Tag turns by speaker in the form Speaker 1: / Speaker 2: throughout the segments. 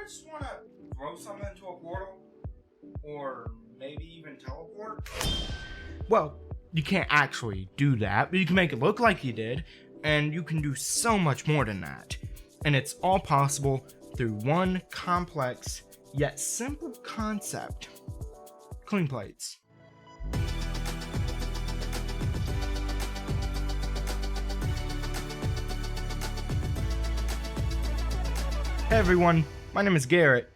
Speaker 1: just want to throw something into a portal? Or maybe even teleport? Well, you can't actually do that, but you can make it look like you did, and you can do so much more than that. And it's all possible through one complex yet simple concept: clean plates. Hey everyone, my name is Garrett,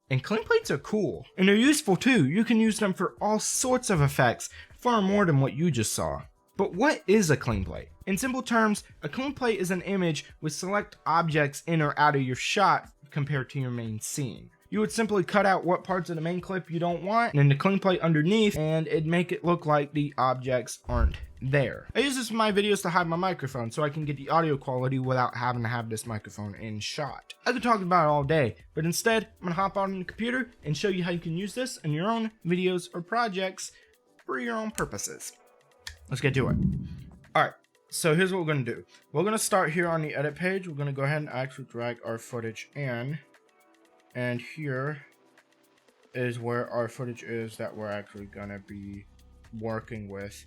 Speaker 1: and clean plates are cool, and they're useful too. You can use them for all sorts of effects, far more than what you just saw. But what is a clean plate? In simple terms, a clean plate is an image with select objects in or out of your shot compared to your main scene. You would simply cut out what parts of the main clip you don't want, and then the clean plate underneath, and it'd make it look like the objects aren't there. I use this in my videos to hide my microphone so I can get the audio quality without having to have this microphone in shot. I could talk about it all day, but instead, I'm gonna hop on the computer and show you how you can use this in your own videos or projects for your own purposes. Let's get to it. Alright, so here's what we're gonna do. We're gonna start here on the edit page. We're gonna go ahead and actually drag our footage in. And here is where our footage is that we're actually gonna be working with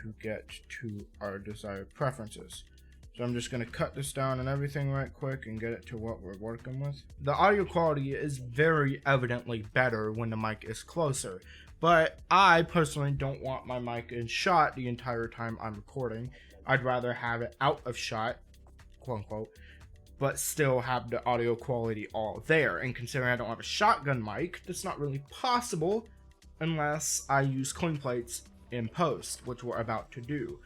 Speaker 1: to get to our desired preferences. So I'm just gonna cut this down and everything right quick and get it to what we're working with. The audio quality is very evidently better when the mic is closer, but I personally don't want my mic in shot the entire time I'm recording. I'd rather have it out of shot, quote unquote, but still have the audio quality all there. And considering I don't have a shotgun mic, that's not really possible unless I use clean plates in post, which we're about to do.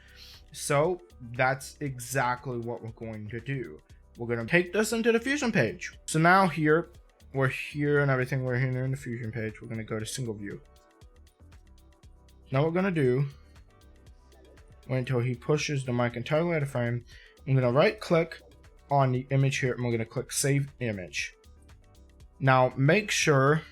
Speaker 1: So that's exactly what we're going to do. We're going to take this into the Fusion page. So now here, we're here and everything, we're here in the Fusion page. We're going to go to single view. Now what we're going to do, wait until he pushes the mic entirely out of frame. I'm going to right click on the image here, and we're going to click save image. Now make sure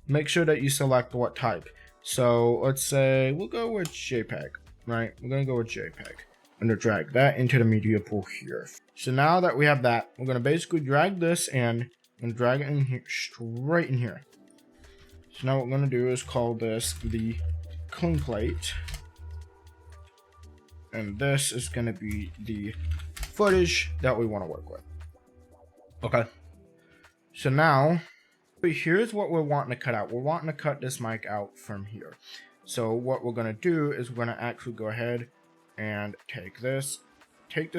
Speaker 1: that you select what type. So let's say we'll go with JPEG, right? We're going to go with JPEG. I'm going to drag that into the media pool here. So now that we have that, we're going to basically drag this in and drag it in here, straight in here. So now what we're going to do is call this the clean plate. And this is going to be the footage that we want to work with. Okay. So now, here's what we're wanting to cut out. We're wanting to cut this mic out from here. So what we're going to do is we're going to actually go ahead and take this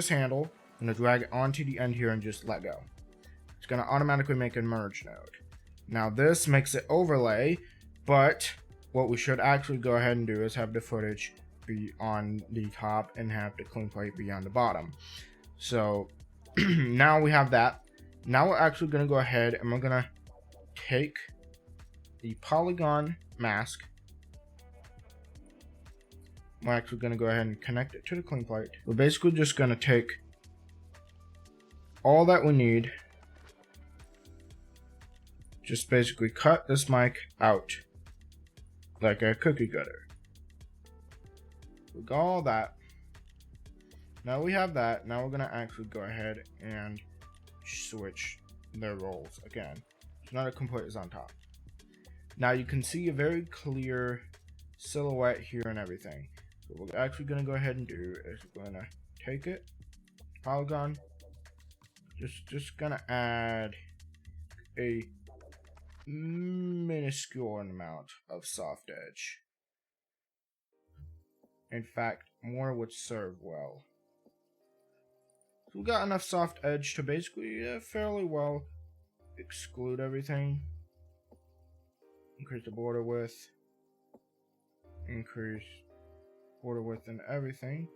Speaker 1: handle, I'm going to drag it onto the end here and just let go. It's going to automatically make a merge node. Now this makes it overlay, but what we should actually go ahead and do is have the footage be on the top and have the clean plate be on the bottom. So now we have that. Now we're actually going to go ahead and we're going to take the polygon mask. We're actually going to go ahead and connect it to the clean plate. We're basically just going to take all that we need. Just basically cut this mic out like a cookie cutter. We got all that. Now we have that. Now we're going to actually go ahead and switch their roles again. So now the clean plate is on top. Now you can see a very clear silhouette here and everything. So what we're actually going to go ahead and do is we're going to take it, polygon, just going to add a minuscule amount of soft edge. In fact, more would serve well. So we got enough soft edge to basically fairly well exclude everything. Increase the border width. Increase border width and everything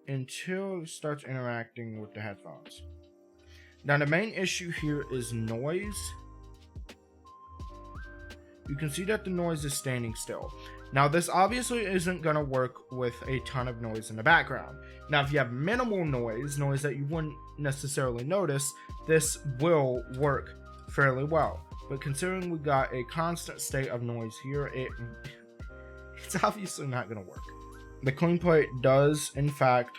Speaker 1: until it starts interacting with the headphones. Now the main issue here is noise. You can see that the noise is standing still. Now this obviously isn't going to work with a ton of noise in the background. Now if you have minimal noise that you wouldn't necessarily notice, this will work fairly well. But considering we got a constant state of noise here, it's obviously not going to work. The clean plate does in fact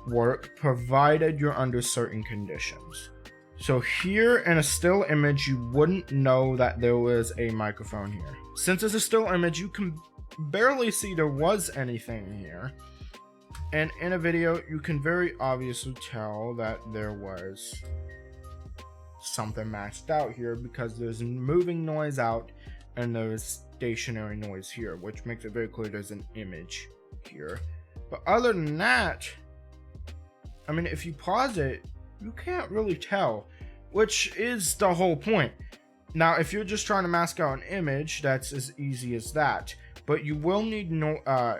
Speaker 1: work provided you're under certain conditions. So here in a still image, you wouldn't know that there was a microphone here. Since it's a still image, you can barely see there was anything here. And in a video, you can very obviously tell that there was something maxed out here because there's moving noise out and there's stationary noise here, which makes it very clear there's an image here. But other than that, I mean, if you pause it, you can't really tell, which is the whole point. Now, if you're just trying to mask out an image, that's as easy as that. But you will need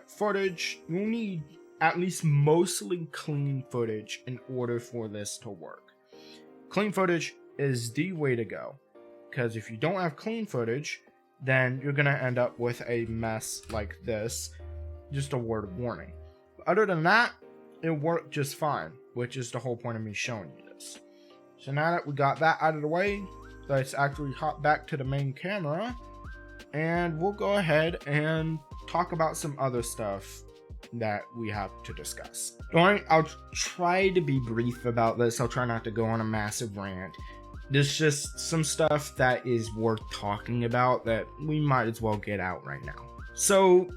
Speaker 1: footage. You'll need at least mostly clean footage in order for this to work. Clean footage is the way to go, because if you don't have clean footage, then you're gonna end up with a mess like this. Just a word of warning. But other than that, it worked just fine, which is the whole point of me showing you this. So now that we got that out of the way, let's actually hop back to the main camera and we'll go ahead and talk about some other stuff that we have to discuss. Alright, I'll try to be brief about this. I'll try not to go on a massive rant. There's just some stuff that is worth talking about that we might as well get out right now. So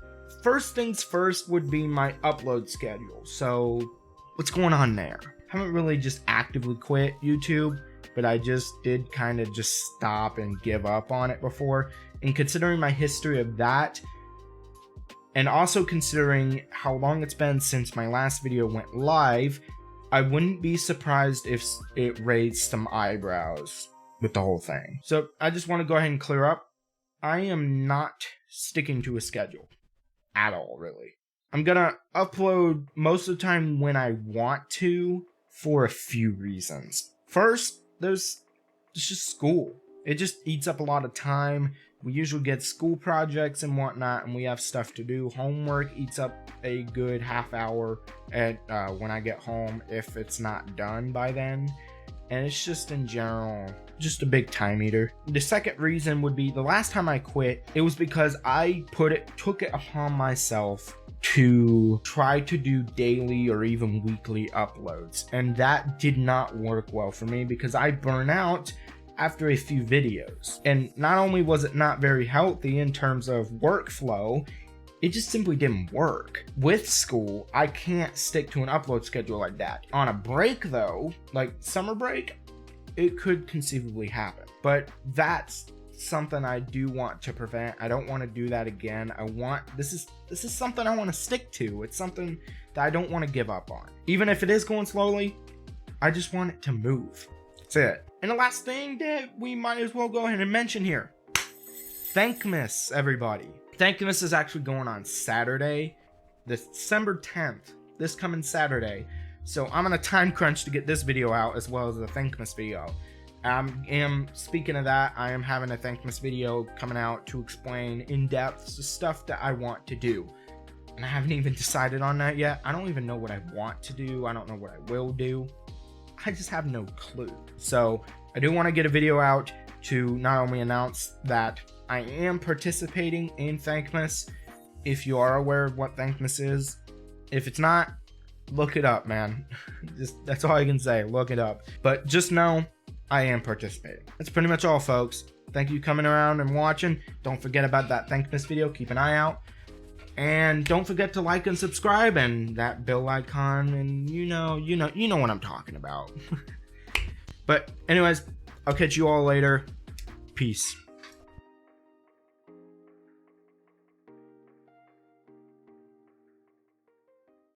Speaker 1: first things first would be my upload schedule. So what's going on there? I haven't really just actively quit YouTube, but I just did kind of just stop and give up on it before. And considering my history of that, and also considering how long it's been since my last video went live, I wouldn't be surprised if it raised some eyebrows with the whole thing. So I just want to go ahead and clear up. I am not sticking to a schedule at all, really. I'm gonna upload most of the time when I want to for a few reasons. First, it's just school. It just eats up a lot of time. We usually get school projects and whatnot, and we have stuff to do. Homework eats up a good half hour when I get home, if it's not done by then. And it's just in general, just a big time eater. The second reason would be the last time I quit, it was because I took it upon myself to try to do daily or even weekly uploads. And that did not work well for me because I burn out after a few videos. And not only was it not very healthy in terms of workflow, it just simply didn't work. With school, I can't stick to an upload schedule like that. On a break though, like summer break, it could conceivably happen. But that's something I do want to prevent. I don't want to do that again. This is something I want to stick to. It's something that I don't want to give up on. Even if it is going slowly, I just want it to move. That's it. And the last thing that we might as well go ahead and mention here. Thankmas, everybody. Thankmas is actually going on Saturday, December 10th, this coming Saturday. So I'm on a time crunch to get this video out as well as the Thankmas video. Speaking of that, I am having a Thankmas video coming out to explain in depth the stuff that I want to do. And I haven't even decided on that yet. I don't even know what I want to do. I don't know what I will do. I just have no clue. So I do want to get a video out to not only announce that I am participating in Thankmas, if you are aware of what Thankmas is. If it's not, look it up, man. That's all I can say. Look it up. But just know I am participating. That's pretty much all, folks. Thank you for coming around and watching. Don't forget about that Thankmas video. Keep an eye out. And don't forget to like and subscribe and that bell icon, and you know what I'm talking about. But anyways, I'll catch you all later. Peace.